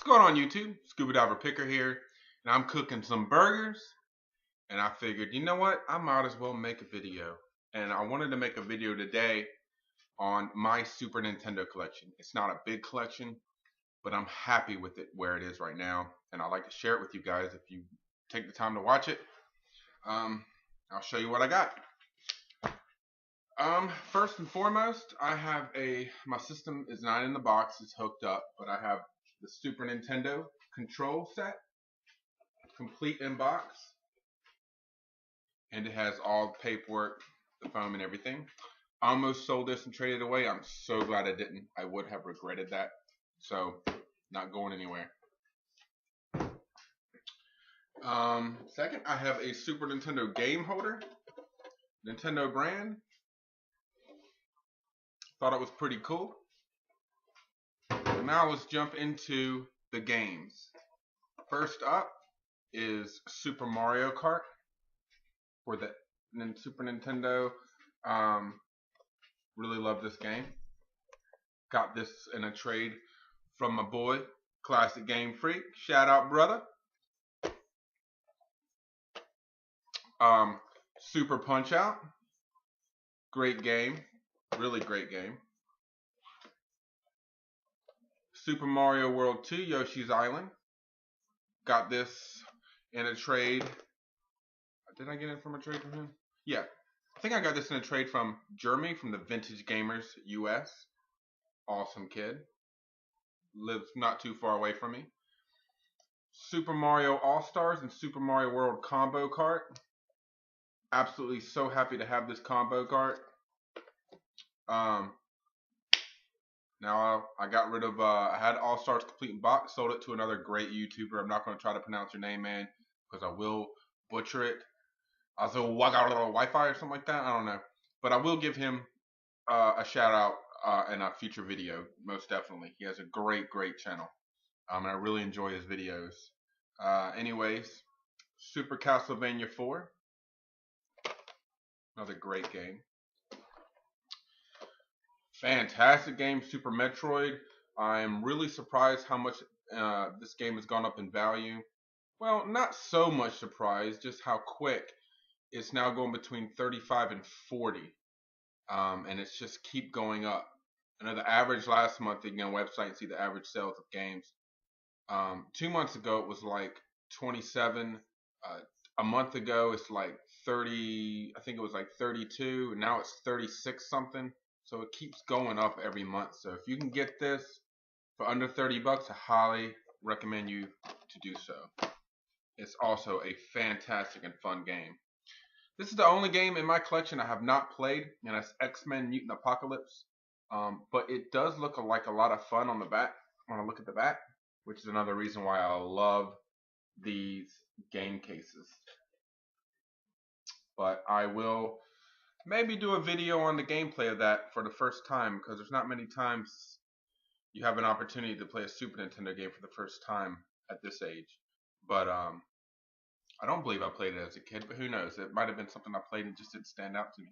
going on YouTube? Scuba Diver Picker here, and I'm cooking some burgers, and I figured, you know what? I might as well make a video. And I wanted to make a video today on my Super Nintendo collection. It's not a big collection, but I'm happy with it where it is right now, and I'd like to share it with you guys if you take the time to watch it. I'll show you what I got. First and foremost, I have my system is not in the box, it's hooked up, but I have the Super Nintendo control set, complete in box, and it has all the paperwork, the foam and everything. I almost sold this and traded it away. I'm so glad I didn't. I would have regretted that. So, not going anywhere. Second, I have a Super Nintendo game holder, Nintendo brand. Thought it was pretty cool. And now let's jump into the games. First up is Super Mario Kart for the Super Nintendo. Really love this game. Got this in a trade from my boy, Classic Game Freak. Shout out, brother. Super Punch Out. Great game. Really great game. Super Mario World 2, Yoshi's Island. Got this in a trade. Did I get it from a trade from him? Yeah. I think I got this in a trade from Jeremy from the Vintage Gamers US. Awesome kid. Lives not too far away from me. Super Mario All-Stars and Super Mario World Combo Cart. Absolutely so happy to have this combo cart. Now I got rid of, I had All Stars complete in box, sold it to another great YouTuber. I'm not going to try to pronounce your name, man, because I will butcher it. Also, Wi-Fi or something like that. I don't know, but I will give him a shout out in a future video, most definitely. He has a great channel, and I really enjoy his videos. Anyways, Super Castlevania 4, another great game. Fantastic game, Super Metroid. I'm really surprised how much this game has gone up in value. Well, not so much surprised, just how quick it's now going between 35 and 40. And it's just keep going up. I know the average last month, you can go on the website and see the average sales of games. 2 months ago, it was like 27. A month ago, it's like 30. I think it was like 32. And now it's 36 something. So it keeps going up every month. So if you can get this for under 30 bucks, I highly recommend you to do so. It's also a fantastic and fun game. This is the only game in my collection I have not played, and that's X-Men Mutant Apocalypse. But it does look like a lot of fun on the back. When I look at the back, which is another reason why I love these game cases. But I will maybe do a video on the gameplay of that for the first time, because there's not many times you have an opportunity to play a Super Nintendo game for the first time at this age. But I don't believe I played it as a kid, but who knows? It might have been something I played and just didn't stand out to me.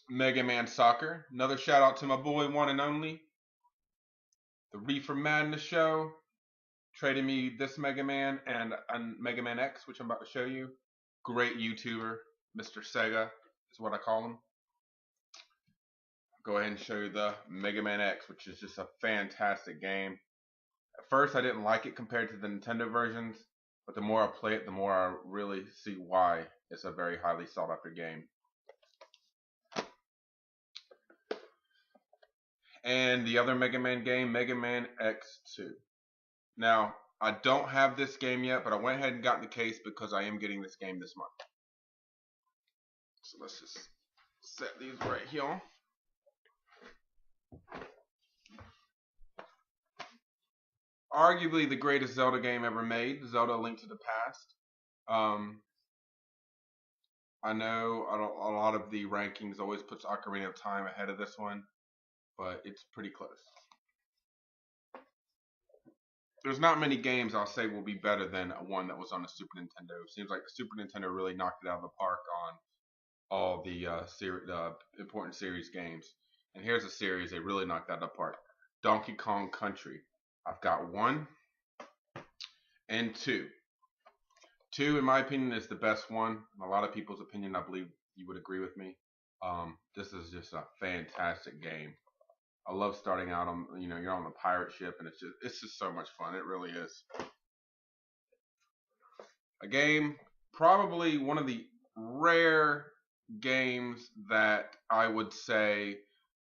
Mega Man Soccer. Another shout out to my boy, one and only, the Reefer Madness Show. Traded me this Mega Man and Mega Man X, which I'm about to show you. Great YouTuber. Mr. Sega is what I call him. Go ahead and show you the Mega Man X, which is just a fantastic game. At first, I didn't like it compared to the Nintendo versions, but the more I play it, the more I really see why it's a very highly sought after game. And the other Mega Man game, Mega Man X2. Now, I don't have this game yet, but I went ahead and got in the case because I am getting this game this month. So let's just set these right here. Arguably the greatest Zelda game ever made, Zelda: Link to the Past. I know a lot of the rankings always puts Ocarina of Time ahead of this one, but it's pretty close. There's not many games I'll say will be better than one that was on the Super Nintendo. It seems like the Super Nintendo really knocked it out of the park on all the important series games. And here's a series they really knocked out of the park. Donkey Kong Country. I've got 1 and 2. 2, in my opinion, is the best one. In a lot of people's opinion, I believe you would agree with me. This is just a fantastic game. I love starting out on, you're on the pirate ship, and it's just so much fun. It really is. A game, probably one of the rare games that I would say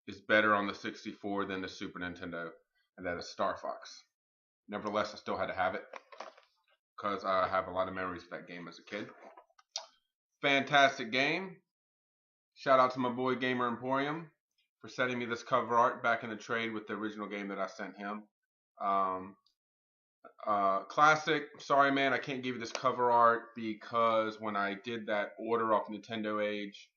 is better on the 64 than the Super Nintendo, and that is Star Fox. Nevertheless, I still had to have it because I have a lot of memories of that game as a kid. Fantastic game. Shout out to my boy Gamer Emporium for sending me this cover art back in the trade with the original game that I sent him. Classic. Sorry, man, I can't give you this cover art because when I did that order off Nintendo Age,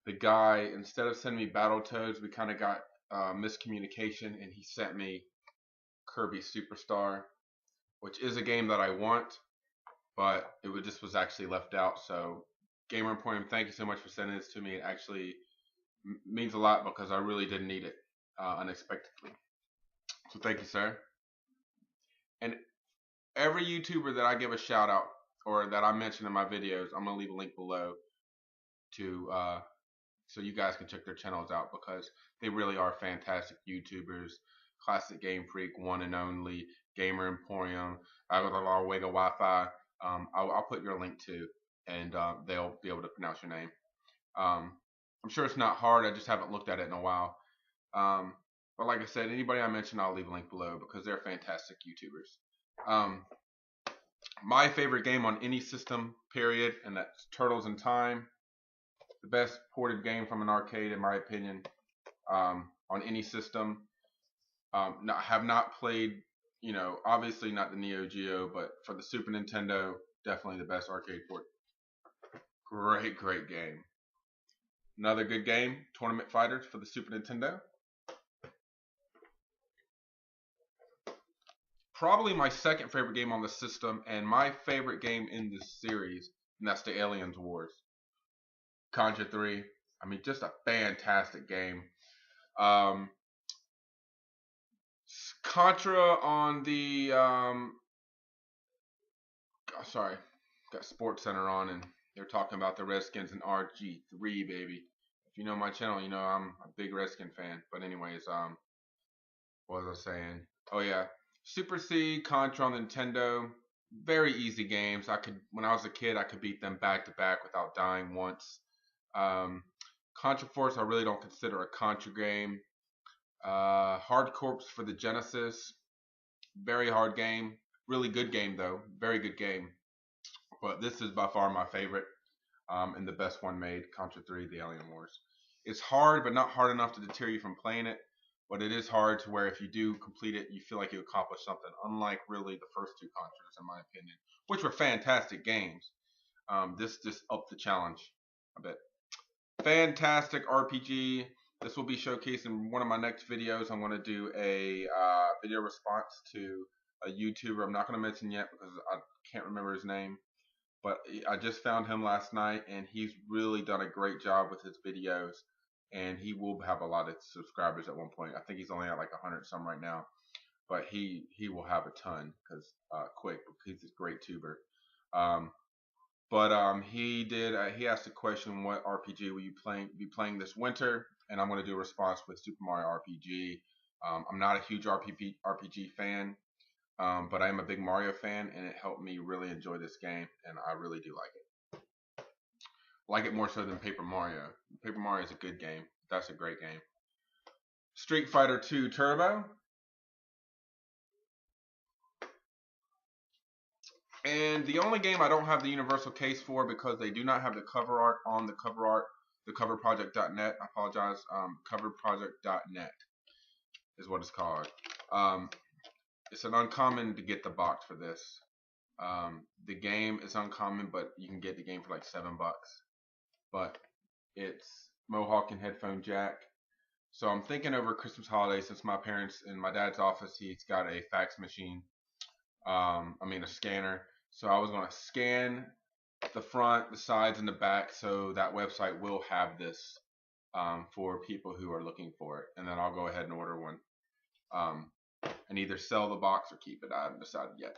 the guy, instead of sending me Battletoads, we kind of got miscommunication, and he sent me Kirby Superstar, which is a game that I want, but just was actually left out. So, Gamer Emporium, thank you so much for sending this to me. It actually means a lot because I really didn't need it unexpectedly. So, thank you, sir. And every YouTuber that I give a shout out or that I mention in my videos, I'm gonna leave a link below to so you guys can check their channels out because they really are fantastic YouTubers. Classic Game Freak, One and Only, Gamer Emporium, Wega Wi-Fi. I'll put your link too, and they'll be able to pronounce your name. I'm sure it's not hard. I just haven't looked at it in a while. But like I said, anybody I mention, I'll leave a link below because they're fantastic YouTubers. My favorite game on any system, period, and that's Turtles in Time. The best ported game from an arcade, in my opinion, on any system. Have not played, obviously not the Neo Geo, but for the Super Nintendo, definitely the best arcade port. Great game. Another good game, Tournament Fighters for the Super Nintendo. Probably my second favorite game on the system, and my favorite game in this series, and that's the Aliens Wars. Contra 3. I mean, just a fantastic game. Contra on the sorry, got Sports Center on, and they're talking about the Redskins and RG3, baby. If you know my channel, you know I'm a big Redskin fan. But anyways, what was I saying? Oh yeah, Super C, Contra on the Nintendo. Very easy games. When I was a kid, I could beat them back to back without dying once. Contra Force, I really don't consider a Contra game. Hard Corps for the Genesis. Very hard game. Really good game though. Very good game. But this is by far my favorite. And the best one made, Contra 3, The Alien Wars. It's hard, but not hard enough to deter you from playing it. But it is hard to where if you do complete it, you feel like you accomplished something. Unlike really the first 2 Contras, in my opinion, which were fantastic games. This just upped the challenge a bit. Fantastic RPG. This will be showcased in one of my next videos. I'm going to do a video response to a YouTuber. I'm not going to mention yet because I can't remember his name. But I just found him last night, and he's really done a great job with his videos. And he will have a lot of subscribers at one point. I think he's only at like 100 some right now. But he will have a ton because quick, because he's a great tuber. He asked a question, what RPG will you be playing this winter? And I'm going to do a response with Super Mario RPG. I'm not a huge RPG fan, but I am a big Mario fan, and it helped me really enjoy this game, and I really do like it. Like it more so than Paper Mario. Paper Mario is a good game. That's a great game. Street Fighter 2 Turbo. And the only game I don't have the universal case for because they do not have the cover art on the cover art, the coverproject.net. I apologize. Coverproject.net is what it's called. It's an uncommon to get the box for this. The game is uncommon, but you can get the game for like $7. But it's Mohawk and headphone jack. So I'm thinking over Christmas holiday, since my parents in my dad's office, he's got a fax machine. A scanner. So I was going to scan the front, the sides, and the back, so that website will have this for people who are looking for it, and then I'll go ahead and order one. and either sell the box or keep it. I haven't decided yet.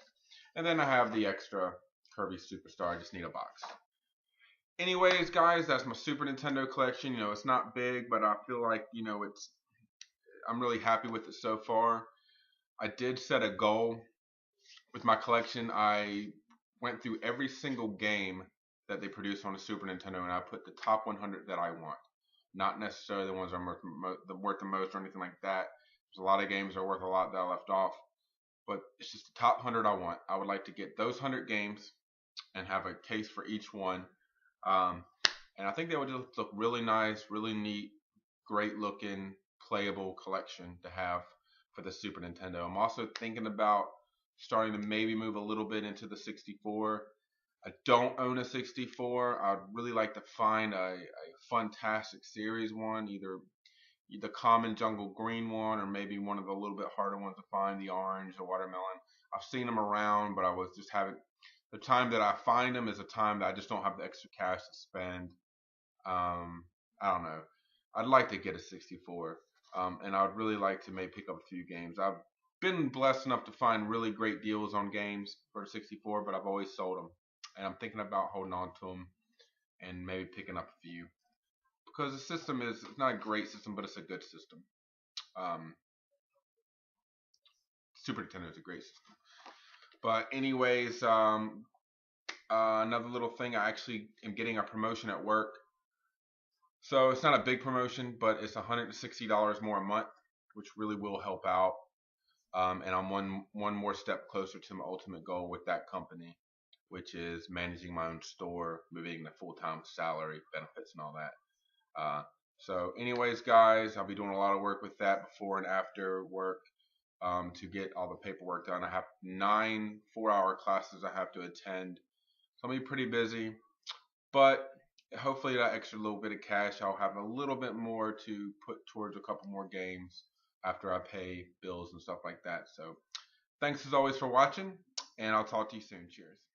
And then I have the extra Kirby Superstar. I just need a box. Anyways, guys, that's my Super Nintendo collection. You know, it's not big, but I feel like, you know, I'm really happy with it so far. I did set a goal with my collection. I went through every single game that they produced on the Super Nintendo, and I put the top 100 that I want. Not necessarily the ones that are worth the most or anything like that. There's a lot of games that are worth a lot that I left off, but it's just the top 100 I want. I would like to get those 100 games and have a case for each one. And I think they would just look really nice, really neat, great looking, playable collection to have for the Super Nintendo. I'm also thinking about starting to maybe move a little bit into the 64. I don't own a 64. I'd really like to find a Fantastic Series one, either the common jungle green one or maybe one of the little bit harder ones to find, the orange or watermelon. I've seen them around, but I was just haven't. The time that I find them is a time that I just don't have the extra cash to spend. I don't know. I'd like to get a 64, and I would really like to maybe pick up a few games. I've been blessed enough to find really great deals on games for 64, but I've always sold them, and I'm thinking about holding on to them and maybe picking up a few because the system is it's not a great system, but it's a good system. Um, Super Nintendo is a great system. But anyways, another little thing, I actually am getting a promotion at work. So it's not a big promotion, but it's $160 more a month, which really will help out. And I'm one more step closer to my ultimate goal with that company, which is managing my own store, moving to full-time salary, benefits, and all that. So anyways, guys, I'll be doing a lot of work with that before and after work to get all the paperwork done. I have 9 4-hour classes I have to attend. So I'll be pretty busy, but hopefully that extra little bit of cash, I'll have a little bit more to put towards a couple more games after I pay bills and stuff like that. So thanks as always for watching, and I'll talk to you soon. Cheers.